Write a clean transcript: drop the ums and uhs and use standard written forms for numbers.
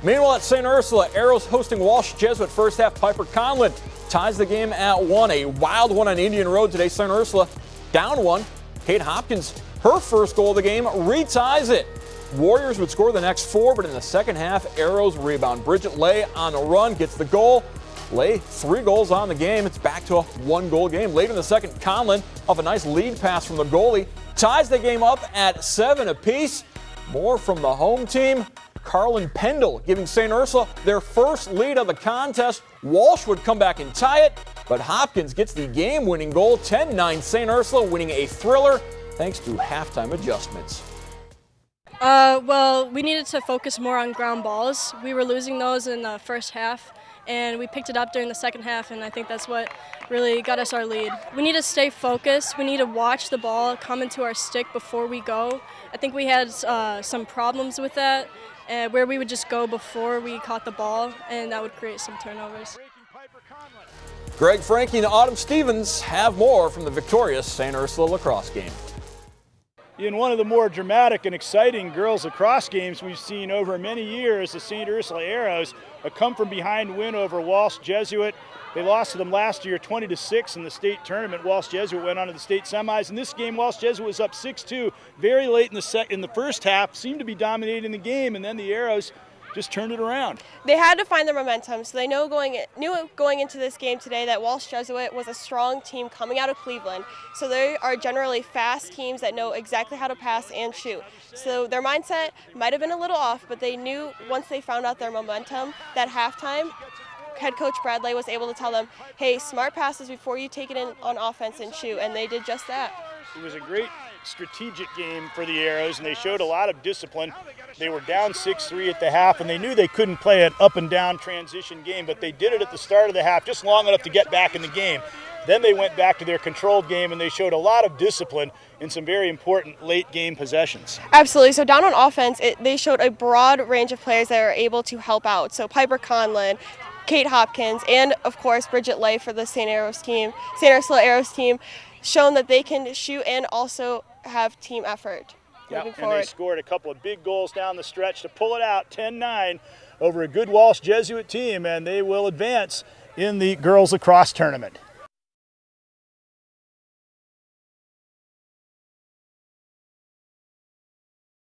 Meanwhile, at St. Ursula, Arrows hosting Walsh Jesuit. First half, Piper Conlon ties the game at 1. A wild one on Indian Road today. St. Ursula down 1. Kate Hopkins, her first goal of the game, reties it. Warriors would score the next 4, but in the second half, Arrows rebound. Bridget Lay on the run, gets the goal. Lay 3 goals on the game. It's back to a 1-goal game. Later in the second, Conlon off a nice lead pass from the goalie ties the game up at 7 apiece. More from the home team. Carlin Pendle giving St. Ursula their first lead of the contest. Walsh would come back and tie it, but Hopkins gets the game-winning goal. 10-9 St. Ursula winning a thriller thanks to halftime adjustments. Well, we needed to focus more on ground balls. We were losing those in the first half, and we picked it up during the second half, and I think that's what really got us our lead. We need to stay focused. We need to watch the ball come into our stick before we go. I think we had some problems with that, where we would just go before we caught the ball, and that would create some turnovers. Greg Frankie and Autumn Stevens have more from the victorious St. Ursula lacrosse game. In one of the more dramatic and exciting girls lacrosse games we've seen over many years, the St. Ursula Arrows, a come-from-behind win over Walsh Jesuit. They lost to them last year 20-6 in the state tournament. Walsh Jesuit went on to the state semis. In this game, Walsh Jesuit was up 6-2 very late in the first half, seemed to be dominating the game, and then the Arrows just turned it around. They had to find their momentum, so they knew going into this game today that Walsh Jesuit was a strong team coming out of Cleveland. So they are generally fast teams that know exactly how to pass and shoot. So their mindset might have been a little off, but they knew once they found out their momentum that halftime, head coach Bradley was able to tell them, hey, smart passes before you take it in on offense and shoot, and they did just that. It was a great strategic game for the Arrows, and they showed a lot of discipline. They were down 6-3 at the half, and they knew they couldn't play an up and down transition game, but they did it at the start of the half just long enough to get back in the game. Then they went back to their controlled game, and they showed a lot of discipline in some very important late game possessions. Absolutely. So down on offense, they showed a broad range of players that are able to help out. So Piper Conlon, Kate Hopkins, and of course Bridget Lay for the St. Ursula Arrows team, shown that they can shoot and also have team effort. Yep, and they scored a couple of big goals down the stretch to pull it out 10-9 over a good Walsh Jesuit team, and they will advance in the girls lacrosse tournament.